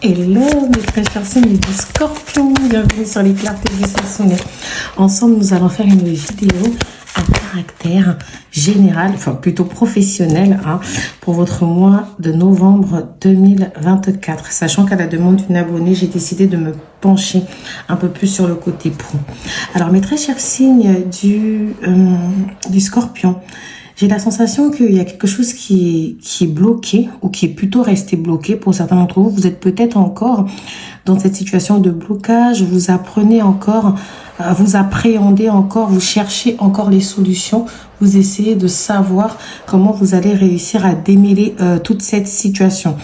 Hello mes très chers signes du Scorpion, bienvenue sur les clartés du Scorpion. Ensemble nous allons faire une vidéo à caractère général, enfin plutôt professionnel, pour votre mois de novembre 2024. Sachant qu'à la demande d'une abonnée, j'ai décidé de me pencher un peu plus sur le côté pro. Alors mes très chers signes du Scorpion, j'ai la sensation qu'il y a quelque chose qui est bloqué ou qui est plutôt resté bloqué. Pour certains d'entre vous, vous êtes peut-être encore dans cette situation de blocage. Vous apprenez encore, vous appréhendez encore, vous cherchez encore les solutions. Vous essayez de savoir comment vous allez réussir à démêler toute cette situation.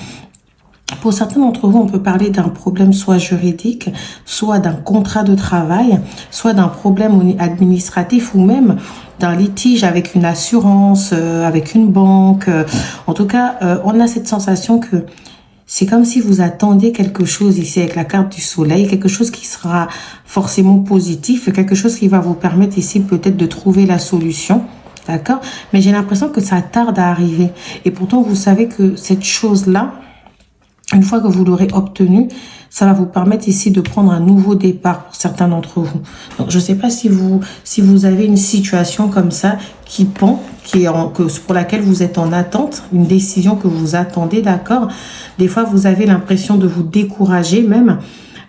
Pour certains d'entre vous, on peut parler d'un problème soit juridique, soit d'un contrat de travail, soit d'un problème administratif ou même d'un litige avec une assurance, avec une banque. En tout cas, on a cette sensation que c'est comme si vous attendiez quelque chose ici avec la carte du soleil, quelque chose qui sera forcément positif, quelque chose qui va vous permettre ici peut-être de trouver la solution. D'accord? Mais j'ai l'impression que ça tarde à arriver. Et pourtant, vous savez que cette chose-là, une fois que vous l'aurez obtenu, ça va vous permettre ici de prendre un nouveau départ pour certains d'entre vous. Donc, je ne sais pas si vous avez une situation comme ça qui pend, pour laquelle vous êtes en attente, une décision que vous attendez, d'accord? Des fois, vous avez l'impression de vous décourager même,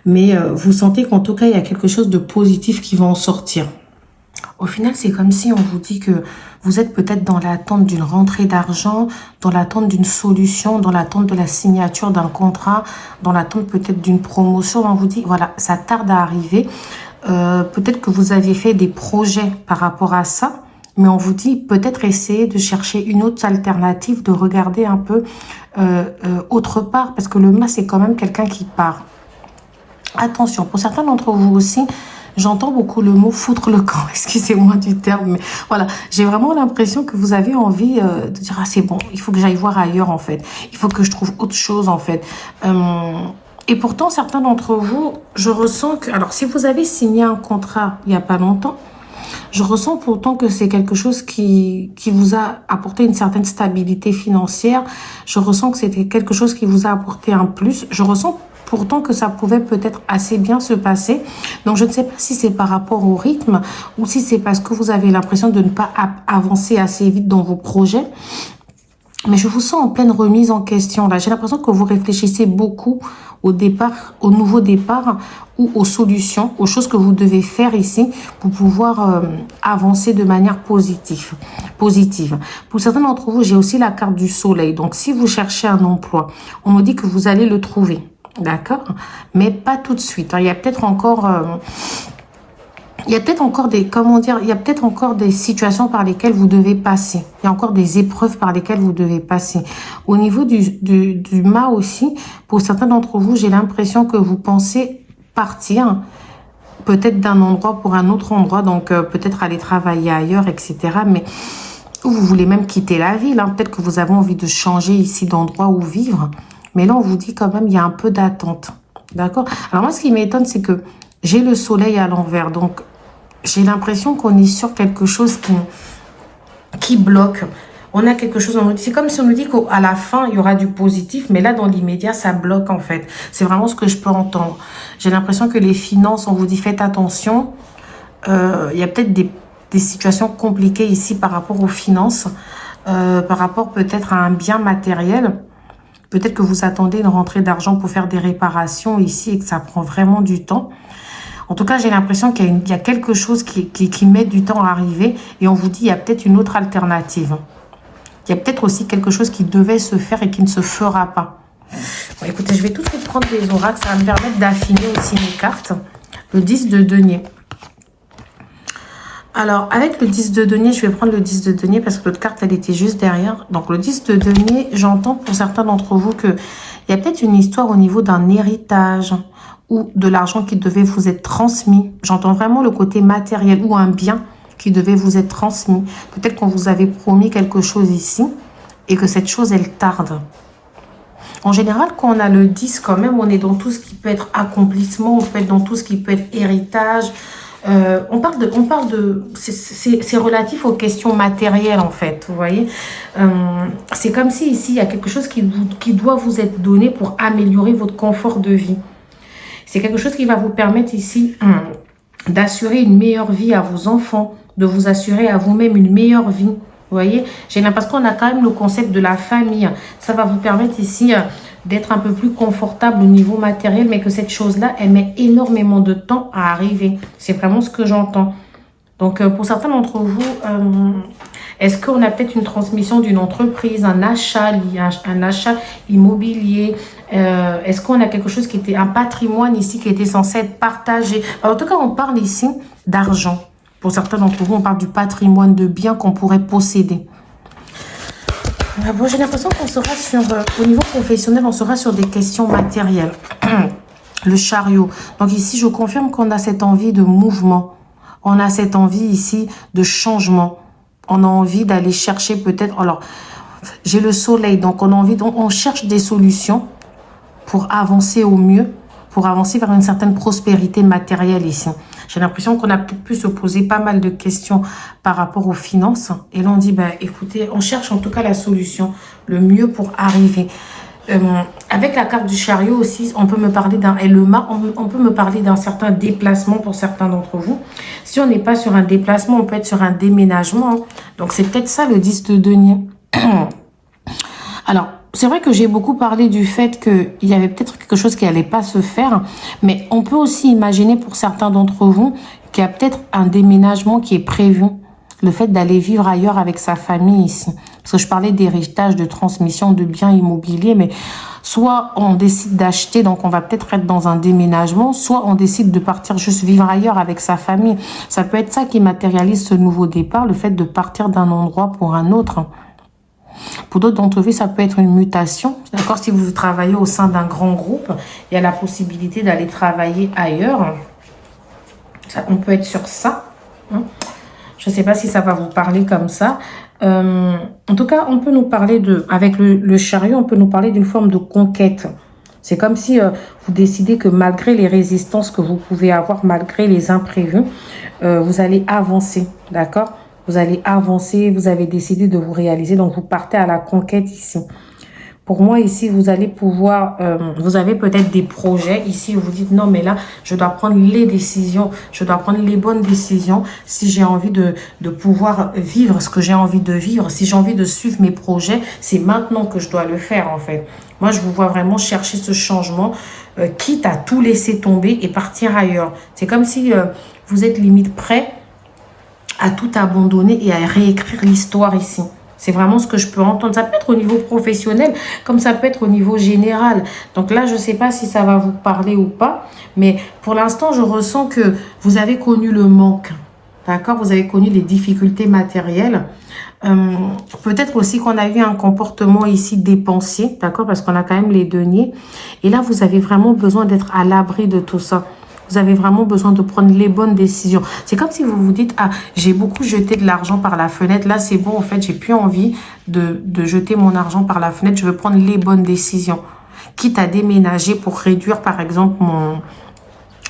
mais vous sentez qu'en tout cas, il y a quelque chose de positif qui va en sortir. Au final, c'est comme si on vous dit que vous êtes peut-être dans l'attente d'une rentrée d'argent, dans l'attente d'une solution, dans l'attente de la signature d'un contrat, dans l'attente peut-être d'une promotion. On vous dit, voilà, ça tarde à arriver. Peut-être que vous aviez fait des projets par rapport à ça, mais on vous dit peut-être essayer de chercher une autre alternative, de regarder un peu autre part, parce que le mas, c'est quand même quelqu'un qui part. Attention, pour certains d'entre vous aussi, j'entends beaucoup le mot foutre le camp, excusez-moi du terme, mais voilà, j'ai vraiment l'impression que vous avez envie de dire, ah c'est bon, il faut que j'aille voir ailleurs en fait, il faut que je trouve autre chose en fait. Et pourtant, certains d'entre vous, je ressens que, alors si vous avez signé un contrat il n'y a pas longtemps, je ressens pourtant que c'est quelque chose qui vous a apporté une certaine stabilité financière, je ressens que c'était quelque chose qui vous a apporté un plus, je ressens pourtant que ça pouvait peut-être assez bien se passer. Donc, je ne sais pas si c'est par rapport au rythme ou si c'est parce que vous avez l'impression de ne pas avancer assez vite dans vos projets. Mais je vous sens en pleine remise en question. Là, j'ai l'impression que vous réfléchissez beaucoup au départ, au nouveau départ ou aux solutions, aux choses que vous devez faire ici pour pouvoir avancer de manière positive. Pour certains d'entre vous, j'ai aussi la carte du soleil. Donc, si vous cherchez un emploi, on me dit que vous allez le trouver. D'accord, mais pas tout de suite. Il y a peut-être encore, des, comment dire, il y a peut-être encore des situations par lesquelles vous devez passer. Il y a encore des épreuves par lesquelles vous devez passer. Au niveau du mât aussi, pour certains d'entre vous, j'ai l'impression que vous pensez partir peut-être d'un endroit pour un autre endroit, donc peut-être aller travailler ailleurs, etc. Mais vous voulez même quitter la ville. Peut-être que vous avez envie de changer ici d'endroit où vivre. Mais là, on vous dit quand même, il y a un peu d'attente. D'accord? Alors moi, ce qui m'étonne, c'est que j'ai le soleil à l'envers. Donc, j'ai l'impression qu'on est sur quelque chose qui bloque. On a quelque chose, c'est comme si on nous dit qu'à la fin, il y aura du positif. Mais là, dans l'immédiat, ça bloque en fait. C'est vraiment ce que je peux entendre. J'ai l'impression que les finances, on vous dit, faites attention. Il y a peut-être des situations compliquées ici par rapport aux finances. Par rapport peut-être à un bien matériel. Peut-être que vous attendez une rentrée d'argent pour faire des réparations ici et que ça prend vraiment du temps. En tout cas, j'ai l'impression qu'il y a quelque chose qui met du temps à arriver et on vous dit qu'il y a peut-être une autre alternative. Il y a peut-être aussi quelque chose qui devait se faire et qui ne se fera pas. Bon, écoutez, je vais tout de suite prendre les oracles. Ça va me permettre d'affiner aussi mes cartes. Le 10 de denier. Alors, avec le 10 de denier, je vais prendre le 10 de denier parce que l'autre carte, elle était juste derrière. Donc, le 10 de denier, j'entends pour certains d'entre vous qu'il y a peut-être une histoire au niveau d'un héritage ou de l'argent qui devait vous être transmis. J'entends vraiment le côté matériel ou un bien qui devait vous être transmis. Peut-être qu'on vous avait promis quelque chose ici et que cette chose, elle tarde. En général, quand on a le 10 quand même, on est dans tout ce qui peut être accomplissement, on peut être dans tout ce qui peut être héritage, C'est relatif aux questions matérielles en fait, vous voyez. C'est comme si ici il y a quelque chose qui doit vous être donné pour améliorer votre confort de vie. C'est quelque chose qui va vous permettre ici d'assurer une meilleure vie à vos enfants, de vous assurer à vous-même une meilleure vie. Vous voyez, j'ai l'impression qu'on a quand même le concept de la famille. Ça va vous permettre ici d'être un peu plus confortable au niveau matériel, mais que cette chose-là, elle met énormément de temps à arriver. C'est vraiment ce que j'entends. Donc, pour certains d'entre vous, est-ce qu'on a peut-être une transmission d'une entreprise, un achat immobilier? Est-ce qu'on a quelque chose qui était un patrimoine ici qui était censé être partagé? En tout cas, on parle ici d'argent. Pour certains d'entre vous, on parle du patrimoine de biens qu'on pourrait posséder. Bon, j'ai l'impression qu'on sera sur, au niveau professionnel, on sera sur des questions matérielles. Le chariot. Donc ici, je confirme qu'on a cette envie de mouvement. On a cette envie ici de changement. On a envie d'aller chercher peut-être... Alors, j'ai le soleil, donc on a envie... On cherche des solutions pour avancer au mieux, pour avancer vers une certaine prospérité matérielle ici. J'ai l'impression qu'on a peut-être pu se poser pas mal de questions par rapport aux finances. Et là, on dit, ben, écoutez, on cherche en tout cas la solution, le mieux pour arriver. Avec la carte du chariot aussi, on peut me parler d'un... Et le mât, on peut me parler d'un certain déplacement pour certains d'entre vous. Si on n'est pas sur un déplacement, on peut être sur un déménagement. Hein. Donc, c'est peut-être ça le 10 de denier. Alors, c'est vrai que j'ai beaucoup parlé du fait qu'il y avait peut-être quelque chose qui n'allait pas se faire, mais on peut aussi imaginer pour certains d'entre vous qu'il y a peut-être un déménagement qui est prévu, le fait d'aller vivre ailleurs avec sa famille ici. Parce que je parlais d'héritage, de transmission de biens immobiliers, mais soit on décide d'acheter, donc on va peut-être être dans un déménagement, soit on décide de partir juste vivre ailleurs avec sa famille. Ça peut être ça qui matérialise ce nouveau départ, le fait de partir d'un endroit pour un autre. Pour d'autres d'entre vous, ça peut être une mutation. D'accord, si vous travaillez au sein d'un grand groupe, il y a la possibilité d'aller travailler ailleurs. Ça, on peut être sur ça. Hein. Je ne sais pas si ça va vous parler comme ça. En tout cas, on peut nous parler de... Avec le chariot, on peut nous parler d'une forme de conquête. C'est comme si vous décidez que malgré les résistances que vous pouvez avoir, malgré les imprévus, vous allez avancer. D'accord ? Vous allez avancer, vous avez décidé de vous réaliser, donc vous partez à la conquête ici. Pour moi, ici, vous allez pouvoir, vous avez peut-être des projets. Ici, vous dites, non, mais là, je dois prendre les décisions, je dois prendre les bonnes décisions si j'ai envie de pouvoir vivre ce que j'ai envie de vivre. Si j'ai envie de suivre mes projets, c'est maintenant que je dois le faire, en fait. Moi, je vous vois vraiment chercher ce changement, quitte à tout laisser tomber et partir ailleurs. C'est comme si vous êtes limite prêt à tout abandonner et à réécrire l'histoire ici. C'est vraiment ce que je peux entendre. Ça peut être au niveau professionnel, comme ça peut être au niveau général. Donc là, je ne sais pas si ça va vous parler ou pas. Mais pour l'instant, je ressens que vous avez connu le manque. D'accord? Vous avez connu les difficultés matérielles. Peut-être aussi qu'on a eu un comportement ici dépensier. D'accord? Parce qu'on a quand même les deniers. Et là, vous avez vraiment besoin d'être à l'abri de tout ça. Vous avez vraiment besoin de prendre les bonnes décisions. C'est comme si vous vous dites, ah, j'ai beaucoup jeté de l'argent par la fenêtre. Là, c'est bon, en fait, j'ai plus envie de jeter mon argent par la fenêtre. Je veux prendre les bonnes décisions. Quitte à déménager pour réduire, par exemple,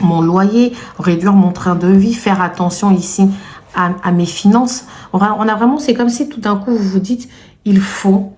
mon loyer, réduire mon train de vie, faire attention ici à mes finances. On a vraiment, c'est comme si tout d'un coup, vous vous dites, il faut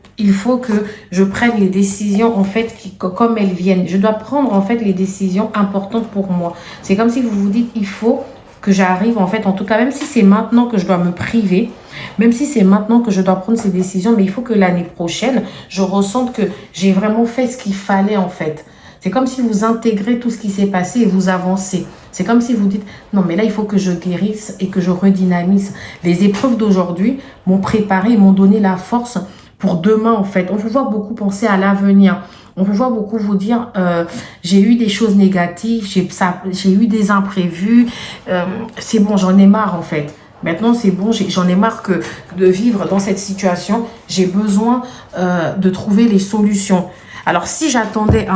que je prenne les décisions, en fait, comme elles viennent. Je dois prendre, en fait, les décisions importantes pour moi. C'est comme si vous vous dites, il faut que j'arrive, en fait, en tout cas, même si c'est maintenant que je dois me priver, même si c'est maintenant que je dois prendre ces décisions, mais il faut que l'année prochaine, je ressente que j'ai vraiment fait ce qu'il fallait, en fait. C'est comme si vous intégrez tout ce qui s'est passé et vous avancez. C'est comme si vous dites, non, mais là, il faut que je guérisse et que je redynamise. Les épreuves d'aujourd'hui m'ont préparé, m'ont donné la force pour demain, en fait. On vous voit beaucoup penser à l'avenir. On vous voit beaucoup vous dire, j'ai eu des choses négatives, j'ai eu des imprévus. C'est bon, j'en ai marre, en fait. Maintenant, c'est bon, j'en ai marre de vivre dans cette situation. J'ai besoin de trouver les solutions. Alors, si j'attendais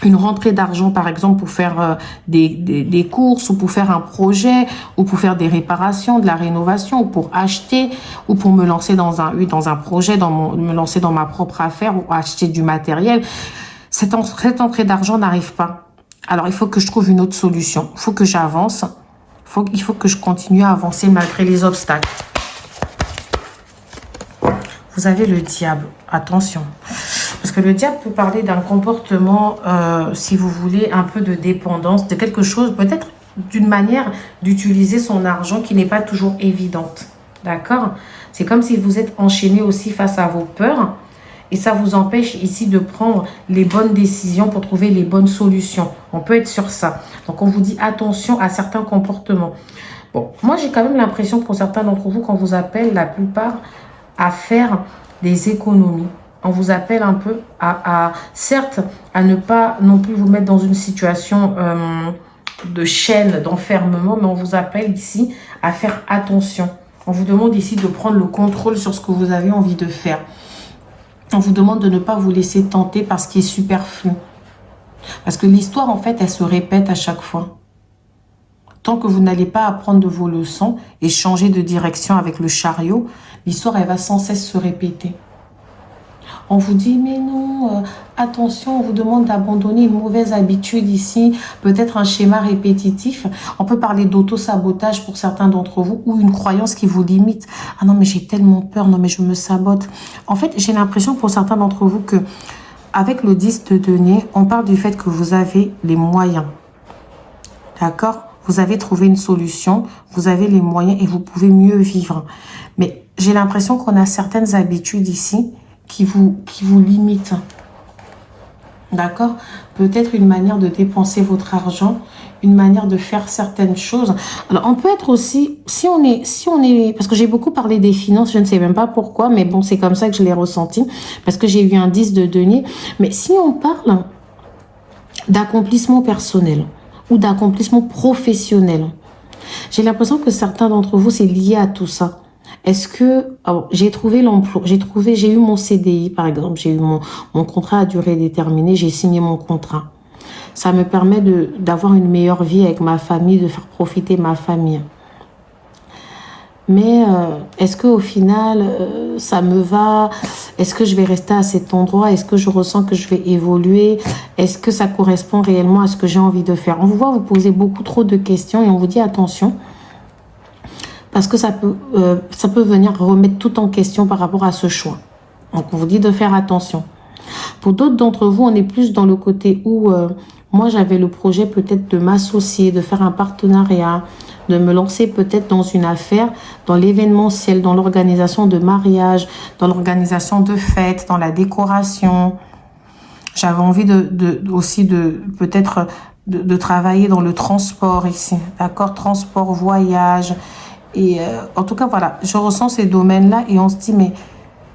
une rentrée d'argent, par exemple, pour faire des courses ou pour faire un projet ou pour faire des réparations, de la rénovation ou pour acheter ou pour me lancer dans un projet, me lancer dans ma propre affaire ou acheter du matériel, cette entrée d'argent n'arrive pas. Alors, il faut que je trouve une autre solution. Il faut que j'avance. Il Il faut que je continue à avancer malgré les obstacles. Vous avez le diable. Attention. Parce que le diable peut parler d'un comportement, si vous voulez, un peu de dépendance, de quelque chose, peut-être d'une manière d'utiliser son argent qui n'est pas toujours évidente. D'accord? C'est comme si vous êtes enchaîné aussi face à vos peurs. Et ça vous empêche ici de prendre les bonnes décisions pour trouver les bonnes solutions. On peut être sur ça. Donc, on vous dit attention à certains comportements. Bon, moi, j'ai quand même l'impression pour certains d'entre vous, qu'on vous appelle la plupart à faire des économies. On vous appelle un peu certes, à ne pas non plus vous mettre dans une situation de chaîne, d'enfermement, mais on vous appelle ici à faire attention. On vous demande ici de prendre le contrôle sur ce que vous avez envie de faire. On vous demande de ne pas vous laisser tenter par ce qui est superflu. Parce que l'histoire, en fait, elle se répète à chaque fois. Tant que vous n'allez pas apprendre de vos leçons et changer de direction avec le chariot, l'histoire, elle va sans cesse se répéter. On vous dit, mais non, attention, on vous demande d'abandonner une mauvaise habitude ici, peut-être un schéma répétitif. On peut parler d'auto-sabotage pour certains d'entre vous ou une croyance qui vous limite. Ah non, mais j'ai tellement peur, non, mais je me sabote. En fait, j'ai l'impression pour certains d'entre vous que, avec le 10 de denier, on parle du fait que vous avez les moyens. D'accord? Vous avez trouvé une solution, vous avez les moyens et vous pouvez mieux vivre. Mais j'ai l'impression qu'on a certaines habitudes ici qui vous limitent. D'accord? Peut-être une manière de dépenser votre argent, une manière de faire certaines choses. Alors, on peut être aussi, si on est, parce que j'ai beaucoup parlé des finances, je ne sais même pas pourquoi, mais bon, c'est comme ça que je l'ai ressenti, parce que j'ai eu un 10 de denier. Mais si on parle d'accomplissement personnel ou d'accomplissement professionnel, j'ai l'impression que certains d'entre vous, c'est lié à tout ça. Est-ce que j'ai trouvé l'emploi, j'ai eu mon CDI par exemple, j'ai eu mon contrat à durée déterminée, j'ai signé mon contrat. Ça me permet d'avoir une meilleure vie avec ma famille, de faire profiter ma famille. Mais est-ce que au final ça me va? Est-ce que je vais rester à cet endroit? Est-ce que je ressens que je vais évoluer? Est-ce que ça correspond réellement à ce que j'ai envie de faire? On vous voit vous poser beaucoup trop de questions et on vous dit attention. Parce que ça peut venir remettre tout en question par rapport à ce choix. Donc, on vous dit de faire attention. Pour d'autres d'entre vous, on est plus dans le côté où moi, j'avais le projet peut-être de m'associer, de faire un partenariat, de me lancer peut-être dans une affaire, dans l'événementiel, dans l'organisation de mariage, dans l'organisation de fêtes, dans la décoration. J'avais envie aussi peut-être de travailler dans le transport ici. D'accord? Transport, voyage. Et en tout cas, voilà, je ressens ces domaines-là et on se dit, mais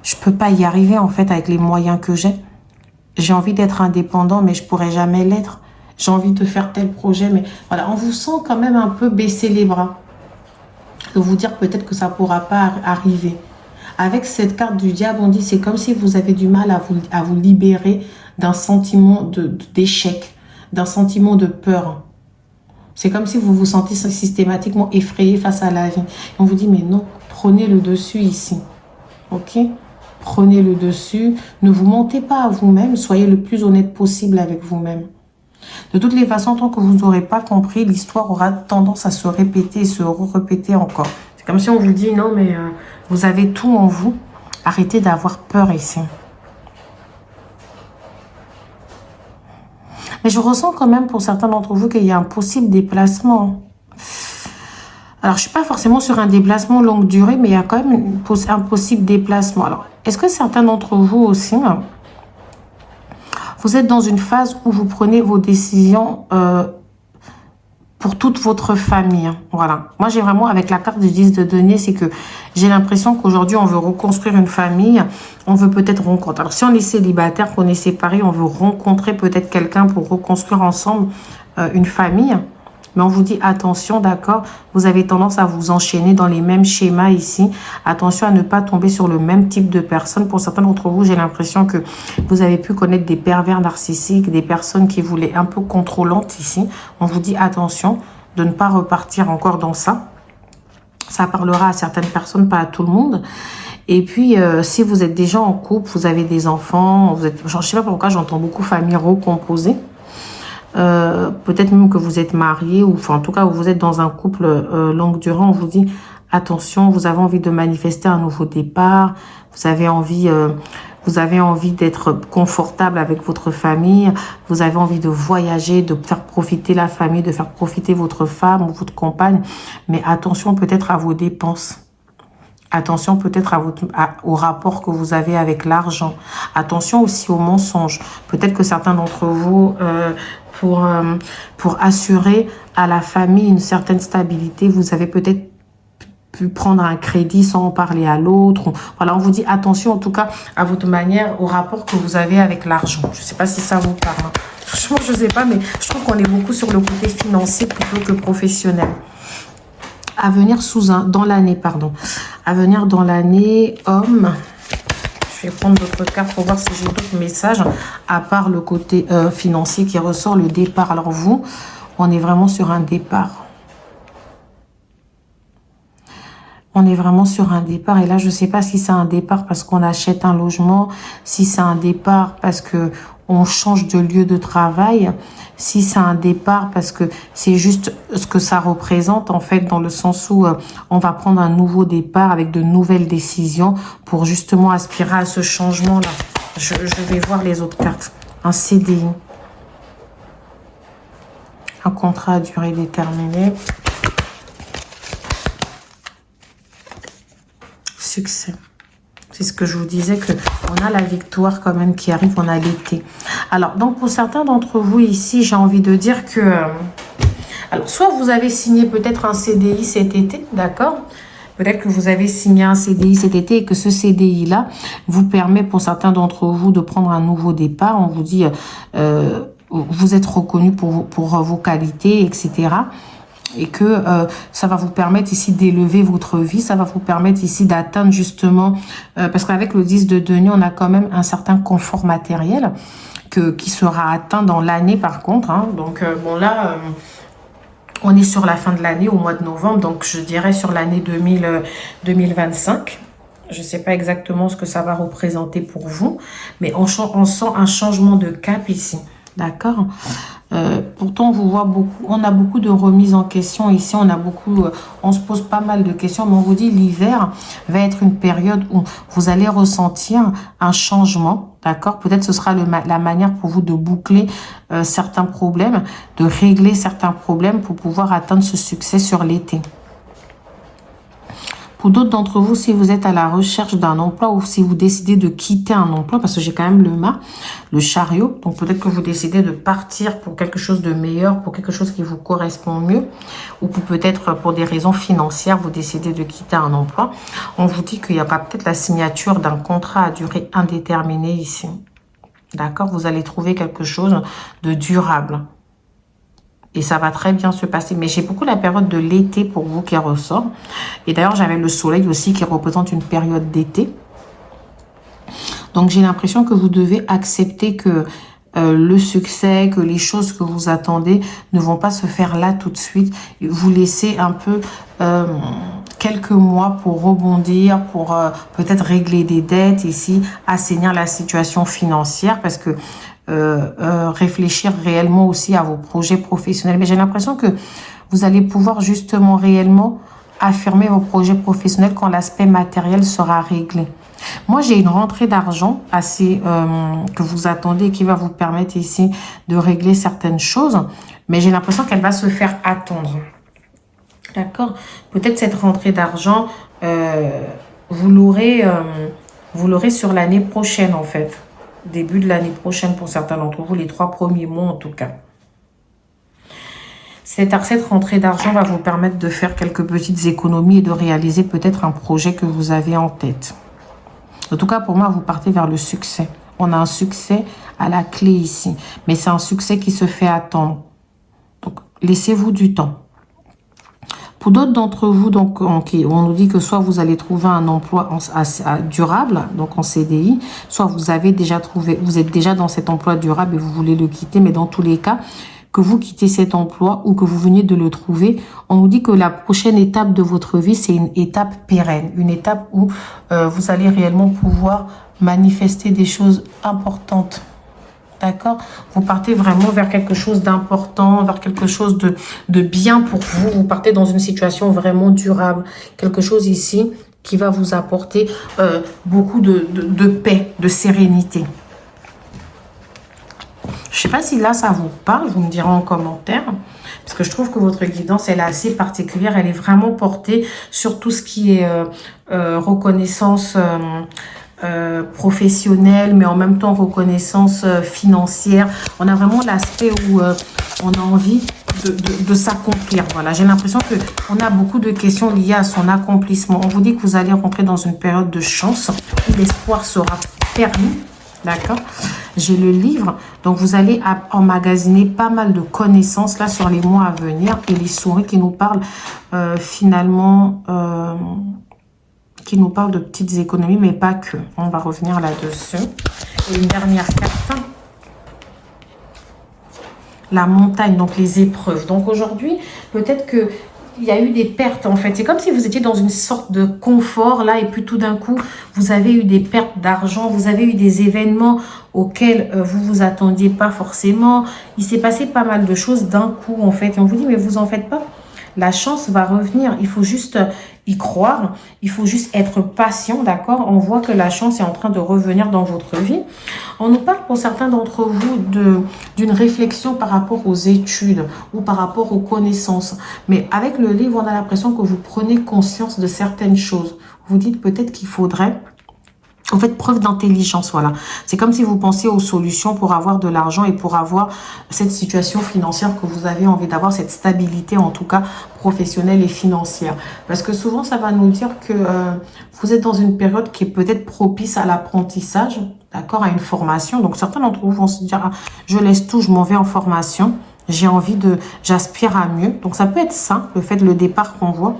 je peux pas y arriver en fait avec les moyens que j'ai. J'ai envie d'être indépendant, mais je pourrais jamais l'être. J'ai envie de faire tel projet, mais voilà, on vous sent quand même un peu baisser les bras. De vous dire peut-être que ça pourra pas arriver. Avec cette carte du diable, on dit, c'est comme si vous avez du mal à vous libérer d'un sentiment d'échec, d'un sentiment de peur. C'est comme si vous vous sentez systématiquement effrayé face à la vie. On vous dit, mais non, prenez le dessus ici. Ok? Prenez le dessus. Ne vous mentez pas à vous-même. Soyez le plus honnête possible avec vous-même. De toutes les façons, tant que vous n'aurez pas compris, l'histoire aura tendance à se répéter et se répéter encore. C'est comme si on vous dit, non, mais vous avez tout en vous. Arrêtez d'avoir peur ici. Mais je ressens quand même pour certains d'entre vous qu'il y a un possible déplacement. Alors, je ne suis pas forcément sur un déplacement longue durée, mais il y a quand même un possible déplacement. Alors, est-ce que certains d'entre vous aussi, vous êtes dans une phase où vous prenez vos décisions pour toute votre famille? Voilà. Moi, j'ai vraiment, avec la carte du 10 de denier, c'est que j'ai l'impression qu'aujourd'hui, on veut reconstruire une famille. On veut peut-être rencontrer. Alors, si on est célibataire, qu'on est séparé, on veut rencontrer peut-être quelqu'un pour reconstruire ensemble une famille. Mais on vous dit attention, d'accord, vous avez tendance à vous enchaîner dans les mêmes schémas ici. Attention à ne pas tomber sur le même type de personnes. Pour certains d'entre vous, j'ai l'impression que vous avez pu connaître des pervers narcissiques, des personnes qui voulaient un peu contrôlantes ici. On vous dit attention de ne pas repartir encore dans ça. Ça parlera à certaines personnes, pas à tout le monde. Et puis, si vous êtes déjà en couple, vous avez des enfants, je ne sais pas pourquoi j'entends beaucoup famille recomposée. peut-être même que vous êtes marié, ou enfin, en tout cas, vous êtes dans un couple longue durée. On vous dit, attention, vous avez envie de manifester un nouveau départ, vous avez envie d'être confortable avec votre famille, vous avez envie de voyager, de faire profiter la famille, de faire profiter votre femme ou votre compagne, mais attention peut-être à vos dépenses. Attention peut-être au rapport que vous avez avec l'argent. Attention aussi aux mensonges. Peut-être que certains d'entre vous, pour assurer à la famille une certaine stabilité, vous avez peut-être pu prendre un crédit sans en parler à l'autre. Voilà, on vous dit attention en tout cas à votre manière, au rapport que vous avez avec l'argent. Je ne sais pas si ça vous parle. Franchement, je ne sais pas, mais je trouve qu'on est beaucoup sur le côté financier plutôt que professionnel. À venir dans l'année, pardon. À venir dans l'année, homme. Je vais prendre d'autres cartes pour voir si j'ai d'autres messages, à part le côté financier qui ressort, le départ. Alors vous, on est vraiment sur un départ. On est vraiment sur un départ. Et là, je ne sais pas si c'est un départ parce qu'on achète un logement, si c'est un départ parce que on change de lieu de travail, si c'est un départ parce que c'est juste ce que ça représente, en fait, dans le sens où on va prendre un nouveau départ avec de nouvelles décisions pour justement aspirer à ce changement-là. Je vais voir les autres cartes. Un CDI. Un contrat à durée déterminée. Succès. C'est ce que je vous disais, que on a la victoire quand même qui arrive, on a l'été. Alors, donc pour certains d'entre vous ici, j'ai envie de dire que... alors, soit vous avez signé peut-être un CDI cet été, d'accord? Peut-être que vous avez signé un CDI cet été et que ce CDI-là vous permet pour certains d'entre vous de prendre un nouveau départ. On vous dit, vous êtes reconnu pour vos qualités, etc. Et que ça va vous permettre ici d'élever votre vie, ça va vous permettre ici d'atteindre justement, parce qu'avec le 10 de denier, on a quand même un certain confort matériel qui sera atteint dans l'année par contre. Hein. Donc bon là, on est sur la fin de l'année, au mois de novembre, donc je dirais sur l'année 2025. Je ne sais pas exactement ce que ça va représenter pour vous, mais on sent un changement de cap ici. D'accord. Pourtant, on vous voit beaucoup. On a beaucoup de remises en question ici. On se pose pas mal de questions. Mais on vous dit l'hiver va être une période où vous allez ressentir un changement. D'accord. Peut-être ce sera la manière pour vous de boucler certains problèmes, de régler certains problèmes pour pouvoir atteindre ce succès sur l'été. Pour d'autres d'entre vous, si vous êtes à la recherche d'un emploi ou si vous décidez de quitter un emploi, parce que j'ai quand même le mât, le chariot, donc peut-être que vous décidez de partir pour quelque chose de meilleur, pour quelque chose qui vous correspond mieux, ou peut-être pour des raisons financières, vous décidez de quitter un emploi. On vous dit qu'il y aura peut-être la signature d'un contrat à durée indéterminée ici. D'accord? Vous allez trouver quelque chose de durable. Et ça va très bien se passer. Mais j'ai beaucoup la période de l'été pour vous qui ressort. Et d'ailleurs, j'avais le soleil aussi qui représente une période d'été. Donc, j'ai l'impression que vous devez accepter que le succès, que les choses que vous attendez ne vont pas se faire là tout de suite. Vous laissez un peu quelques mois pour rebondir, pour peut-être régler des dettes ici, assainir la situation financière parce que réfléchir réellement aussi à vos projets professionnels. Mais j'ai l'impression que vous allez pouvoir justement réellement affirmer vos projets professionnels quand l'aspect matériel sera réglé. Moi, j'ai une rentrée d'argent assez que vous attendez et qui va vous permettre ici de régler certaines choses. Mais j'ai l'impression qu'elle va se faire attendre. D'accord? Peut-être cette rentrée d'argent, vous l'aurez sur l'année prochaine en fait. Début de l'année prochaine pour certains d'entre vous, les 3 premiers mois en tout cas. Cette rentrée d'argent va vous permettre de faire quelques petites économies et de réaliser peut-être un projet que vous avez en tête. En tout cas, pour moi, vous partez vers le succès. On a un succès à la clé ici, mais c'est un succès qui se fait attendre. Donc, laissez-vous du temps. Pour d'autres d'entre vous, donc, on nous dit que soit vous allez trouver un emploi durable, donc en CDI, soit vous êtes déjà dans cet emploi durable et vous voulez le quitter, mais dans tous les cas, que vous quittez cet emploi ou que vous veniez de le trouver, on nous dit que la prochaine étape de votre vie, c'est une étape pérenne, une étape où vous allez réellement pouvoir manifester des choses importantes D'accord? Vous partez vraiment vers quelque chose d'important, vers quelque chose de bien pour vous. Vous partez dans une situation vraiment durable. Quelque chose ici qui va vous apporter beaucoup de paix, de sérénité. Je ne sais pas si là, ça vous parle. Vous me direz en commentaire. Parce que je trouve que votre guidance, elle est assez particulière. Elle est vraiment portée sur tout ce qui est reconnaissance professionnelle, mais en même temps reconnaissance financière. On a vraiment l'aspect où on a envie de s'accomplir. Voilà, j'ai l'impression que on a beaucoup de questions liées à son accomplissement. On vous dit que vous allez rentrer dans une période de chance où l'espoir sera permis. D'accord? J'ai le livre. Donc, vous allez emmagasiner pas mal de connaissances là sur les mois à venir. Et les souris qui nous parlent finalement... qui nous parle de petites économies, mais pas que. On va revenir là-dessus. Et une dernière carte. La montagne, donc les épreuves. Donc aujourd'hui, peut-être que il y a eu des pertes en fait. C'est comme si vous étiez dans une sorte de confort là et puis tout d'un coup, vous avez eu des pertes d'argent, vous avez eu des événements auxquels vous vous attendiez pas forcément. Il s'est passé pas mal de choses d'un coup en fait. Et on vous dit, mais vous en faites pas. La chance va revenir. Il faut juste y croire. Il faut juste être patient, d'accord? On voit que la chance est en train de revenir dans votre vie. On nous parle pour certains d'entre vous d'une réflexion par rapport aux études ou par rapport aux connaissances. Mais avec le livre, on a l'impression que vous prenez conscience de certaines choses. Vous dites peut-être qu'il faudrait... En fait, preuve d'intelligence, voilà. C'est comme si vous pensiez aux solutions pour avoir de l'argent et pour avoir cette situation financière que vous avez envie d'avoir, cette stabilité, en tout cas, professionnelle et financière. Parce que souvent, ça va nous dire que vous êtes dans une période qui est peut-être propice à l'apprentissage, d'accord, à une formation. Donc, certains d'entre vous vont se dire, ah, je laisse tout, je m'en vais en formation. J'ai envie j'aspire à mieux. Donc, ça peut être ça, le départ qu'on voit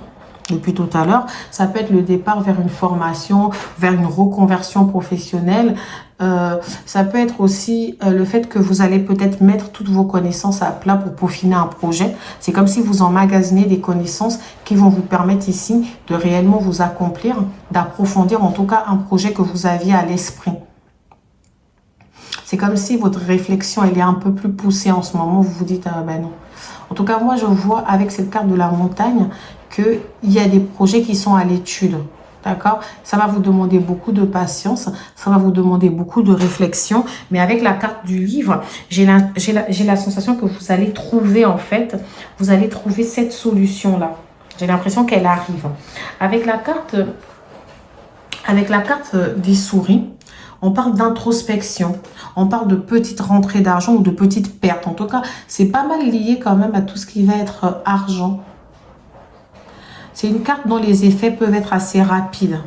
depuis tout à l'heure. Ça peut être le départ vers une formation, vers une reconversion professionnelle. Ça peut être aussi le fait que vous allez peut-être mettre toutes vos connaissances à plat pour peaufiner un projet. C'est comme si vous emmagasinez des connaissances qui vont vous permettre ici de réellement vous accomplir, d'approfondir en tout cas un projet que vous aviez à l'esprit. C'est comme si votre réflexion elle est un peu plus poussée en ce moment. Vous vous dites, ah ben non. En tout cas, moi, je vois avec cette carte de la montagne qu'il y a des projets qui sont à l'étude. D'accord? Ça va vous demander beaucoup de patience. Ça va vous demander beaucoup de réflexion. Mais avec la carte du livre, j'ai la sensation que vous allez trouver, en fait, vous allez trouver cette solution-là. J'ai l'impression qu'elle arrive. Avec la carte des souris, on parle d'introspection, on parle de petites rentrées d'argent ou de petites pertes. En tout cas, c'est pas mal lié quand même à tout ce qui va être argent. C'est une carte dont les effets peuvent être assez rapides.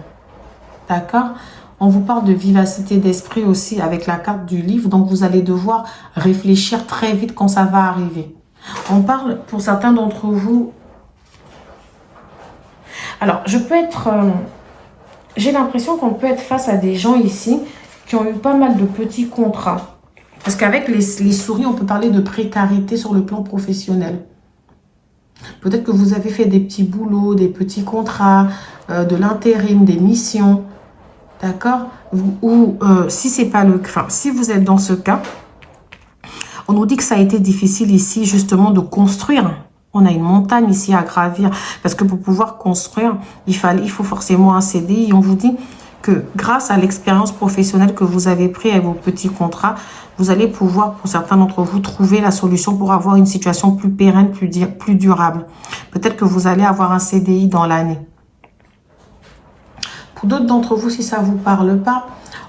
D'accord? On vous parle de vivacité d'esprit aussi avec la carte du livre. Donc, vous allez devoir réfléchir très vite quand ça va arriver. On parle pour certains d'entre vous... Alors, j'ai l'impression qu'on peut être face à des gens ici qui ont eu pas mal de petits contrats. Parce qu'avec les souris, on peut parler de précarité sur le plan professionnel. Peut-être que vous avez fait des petits boulots, des petits contrats, de l'intérim, des missions. D'accord? Ou si c'est pas le cas, si vous êtes dans ce cas, on nous dit que ça a été difficile ici justement de construire. On a une montagne ici à gravir. Parce que pour pouvoir construire, il faut forcément un CDI. On vous dit que grâce à l'expérience professionnelle que vous avez pris avec vos petits contrats, vous allez pouvoir, pour certains d'entre vous, trouver la solution pour avoir une situation plus pérenne, plus durable. Peut-être que vous allez avoir un CDI dans l'année. Pour d'autres d'entre vous, si ça ne vous parle pas,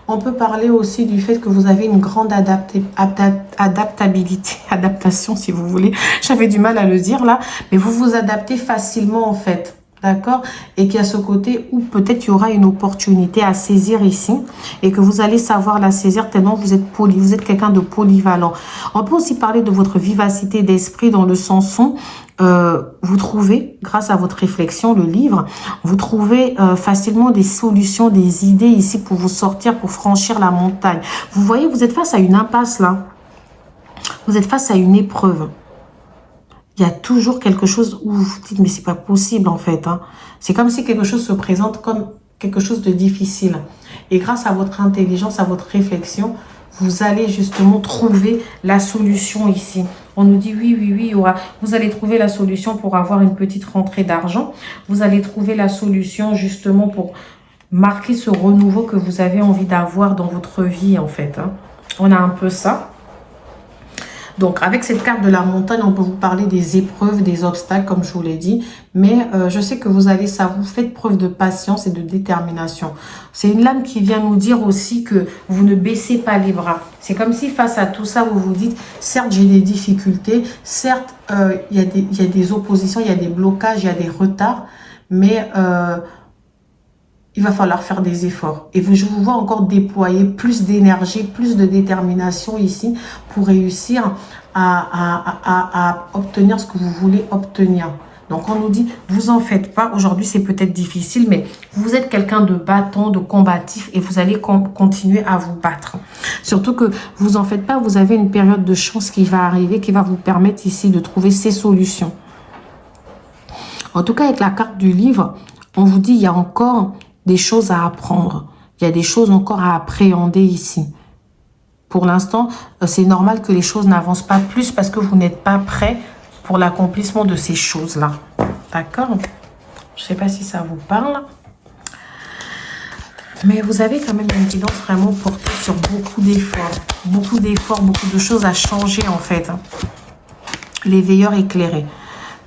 on peut parler aussi du fait que vous avez une grande adaptation, si vous voulez. J'avais du mal à le dire là, mais vous vous adaptez facilement en fait. D'accord? Et qu'il y a ce côté où peut-être il y aura une opportunité à saisir ici et que vous allez savoir la saisir tellement vous êtes vous êtes quelqu'un de polyvalent. On peut aussi parler de votre vivacité d'esprit dans le sens où vous trouvez, grâce à votre réflexion, le livre, vous trouvez facilement des solutions, des idées ici pour vous sortir, pour franchir la montagne. Vous voyez, vous êtes face à une impasse là. Vous êtes face à une épreuve. Il y a toujours quelque chose où vous vous dites, mais c'est pas possible en fait. Hein. C'est comme si quelque chose se présente comme quelque chose de difficile. Et grâce à votre intelligence, à votre réflexion, vous allez justement trouver la solution ici. On nous dit oui, oui, oui, vous allez trouver la solution pour avoir une petite rentrée d'argent. Vous allez trouver la solution justement pour marquer ce renouveau que vous avez envie d'avoir dans votre vie en fait. Hein. On a un peu ça. Donc, avec cette carte de la montagne, on peut vous parler des épreuves, des obstacles, comme je vous l'ai dit. Mais je sais que vous allez ça. Vous faites preuve de patience et de détermination. C'est une lame qui vient nous dire aussi que vous ne baissez pas les bras. C'est comme si face à tout ça, vous vous dites, certes, j'ai des difficultés. Certes, il y a des oppositions, il y a des blocages, il y a des retards. Mais il va falloir faire des efforts. Et je vous vois encore déployer plus d'énergie, plus de détermination ici pour réussir à obtenir ce que vous voulez obtenir. Donc, on nous dit, vous en faites pas. Aujourd'hui, c'est peut-être difficile, mais vous êtes quelqu'un de battant, de combatif et vous allez continuer à vous battre. Surtout que vous en faites pas, vous avez une période de chance qui va arriver, qui va vous permettre ici de trouver ces solutions. En tout cas, avec la carte du livre, on vous dit, il y a encore des choses à apprendre. Il y a des choses encore à appréhender ici. Pour l'instant, c'est normal que les choses n'avancent pas plus parce que vous n'êtes pas prêt pour l'accomplissement de ces choses-là. D'accord? Je ne sais pas si ça vous parle. Mais vous avez quand même une guidance vraiment portée sur beaucoup d'efforts. Beaucoup d'efforts, beaucoup de choses à changer en fait. Les veilleurs éclairés.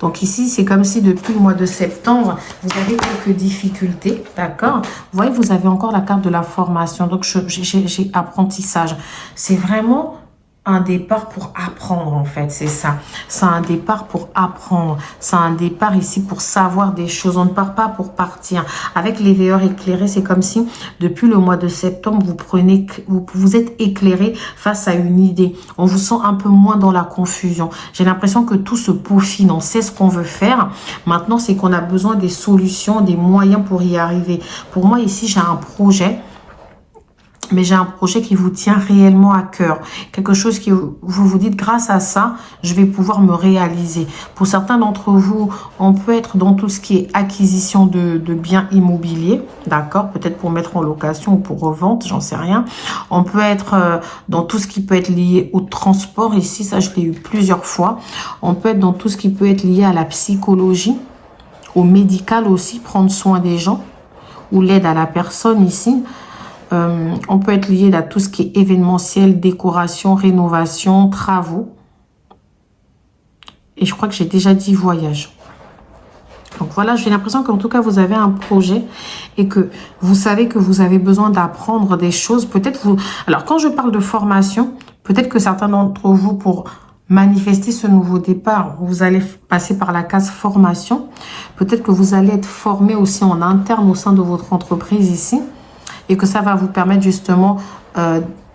Donc ici, c'est comme si depuis le mois de septembre, vous avez quelques difficultés, d'accord? Vous voyez, vous avez encore la carte de la formation. Donc, j'ai apprentissage. C'est vraiment un départ pour apprendre, en fait, c'est ça. C'est un départ pour apprendre. C'est un départ ici pour savoir des choses. On ne part pas pour partir. Avec les veilleurs éclairés, c'est comme si, depuis le mois de septembre, vous êtes éclairé face à une idée. On vous sent un peu moins dans la confusion. J'ai l'impression que tout se peaufine. On sait ce qu'on veut faire. Maintenant, c'est qu'on a besoin des solutions, des moyens pour y arriver. Pour moi, ici, j'ai un projet. Mais j'ai un projet qui vous tient réellement à cœur. Quelque chose qui vous vous dites, grâce à ça, je vais pouvoir me réaliser. Pour certains d'entre vous, on peut être dans tout ce qui est acquisition de biens immobiliers. D'accord? Peut-être pour mettre en location ou pour revente, j'en sais rien. On peut être dans tout ce qui peut être lié au transport. Ici, ça, je l'ai eu plusieurs fois. On peut être dans tout ce qui peut être lié à la psychologie, au médical aussi, prendre soin des gens ou l'aide à la personne ici. On peut être lié à tout ce qui est événementiel, décoration, rénovation, travaux. Et je crois que j'ai déjà dit voyage. Donc voilà, j'ai l'impression qu'en tout cas, vous avez un projet et que vous savez que vous avez besoin d'apprendre des choses. Peut-être vous... Alors, quand je parle de formation, peut-être que certains d'entre vous, pour manifester ce nouveau départ, vous allez passer par la case formation. Peut-être que vous allez être formé aussi en interne au sein de votre entreprise ici. Et que ça va vous permettre justement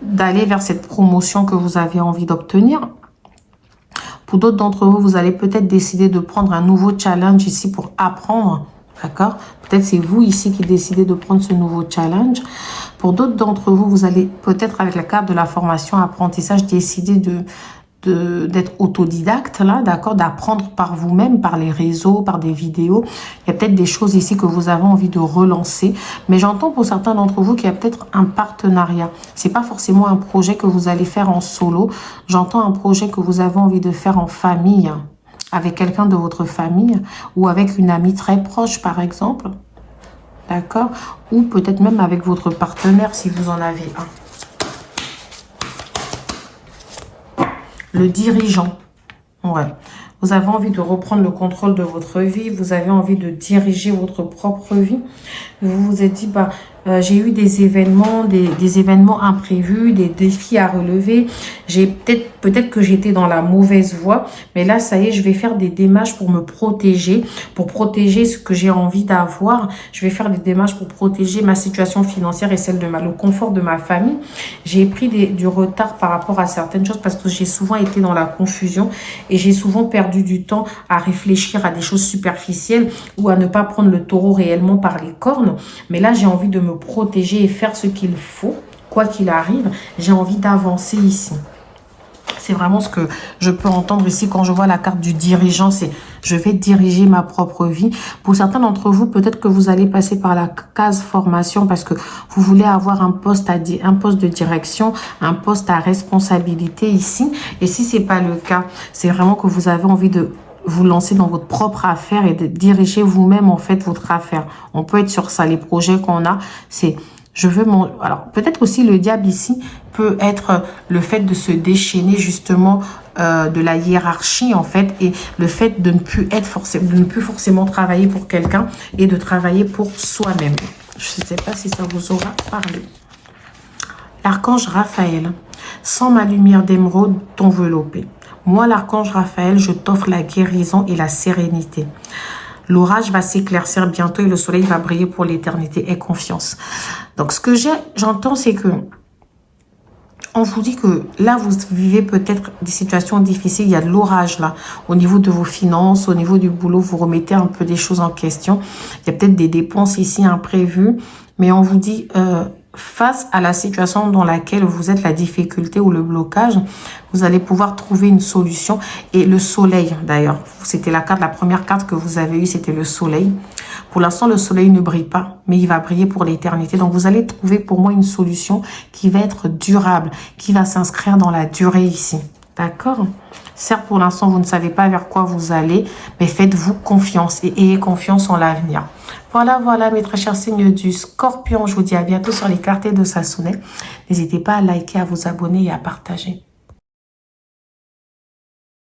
d'aller vers cette promotion que vous avez envie d'obtenir. Pour d'autres d'entre vous, vous allez peut-être décider de prendre un nouveau challenge ici pour apprendre. D'accord? Peut-être c'est vous ici qui décidez de prendre ce nouveau challenge. Pour d'autres d'entre vous, vous allez peut-être avec la carte de la formation apprentissage décider d'être autodidacte, là, d'accord, d'apprendre par vous-même, par les réseaux, par des vidéos. Il y a peut-être des choses ici que vous avez envie de relancer, mais j'entends pour certains d'entre vous qu'il y a peut-être un partenariat. C'est pas forcément un projet que vous allez faire en solo. J'entends un projet que vous avez envie de faire en famille, avec quelqu'un de votre famille ou avec une amie très proche, par exemple, d'accord, ou peut-être même avec votre partenaire si vous en avez un. Le dirigeant, ouais. Vous avez envie de reprendre le contrôle de votre vie. Vous avez envie de diriger votre propre vie. Vous vous êtes dit, bah, j'ai eu des événements, des événements imprévus, des défis à relever. J'ai peut-être que j'étais dans la mauvaise voie, mais là, ça y est, je vais faire des démarches pour me protéger, pour protéger ce que j'ai envie d'avoir. Je vais faire des démarches pour protéger ma situation financière et celle de le confort de ma famille. J'ai pris du retard par rapport à certaines choses parce que j'ai souvent été dans la confusion et j'ai souvent perdu du temps à réfléchir à des choses superficielles ou à ne pas prendre le taureau réellement par les cornes. Mais là, j'ai envie de me protéger et faire ce qu'il faut, quoi qu'il arrive. J'ai envie d'avancer ici. C'est vraiment ce que je peux entendre ici quand je vois la carte du dirigeant. C'est je vais diriger ma propre vie. Pour certains d'entre vous, peut-être que vous allez passer par la case formation parce que vous voulez avoir un poste de direction, un poste à responsabilité ici. Et si c'est pas le cas, c'est vraiment que vous avez envie de vous lancer dans votre propre affaire et de diriger vous-même en fait votre affaire. On peut être sur ça. Les projets qu'on a, c'est je veux mon... Alors, peut-être aussi le diable ici peut être le fait de se déchaîner justement de la hiérarchie en fait et le fait de ne plus être forcément, de ne plus forcément travailler pour quelqu'un et de travailler pour soi-même. Je ne sais pas si ça vous aura parlé. L'archange Raphaël, sans ma lumière d'émeraude t'envelopper. Moi, l'archange Raphaël, je t'offre la guérison et la sérénité. L'orage va s'éclaircir bientôt et le soleil va briller pour l'éternité. Aie confiance. Donc, ce que j'entends, c'est que on vous dit que là, vous vivez peut-être des situations difficiles. Il y a de l'orage là, au niveau de vos finances, au niveau du boulot. Vous remettez un peu des choses en question. Il y a peut-être des dépenses ici imprévues. Mais on vous dit, face à la situation dans laquelle vous êtes, la difficulté ou le blocage, vous allez pouvoir trouver une solution. Et le soleil, d'ailleurs, c'était la première carte que vous avez eue, c'était le soleil. Pour l'instant, le soleil ne brille pas, mais il va briller pour l'éternité. Donc, vous allez trouver pour moi une solution qui va être durable, qui va s'inscrire dans la durée ici. D'accord? Certes, pour l'instant, vous ne savez pas vers quoi vous allez, mais faites-vous confiance et ayez confiance en l'avenir. Voilà, mes très chers signes du Scorpion. Je vous dis à bientôt sur les clartés de Sassonet. N'hésitez pas à liker, à vous abonner et à partager.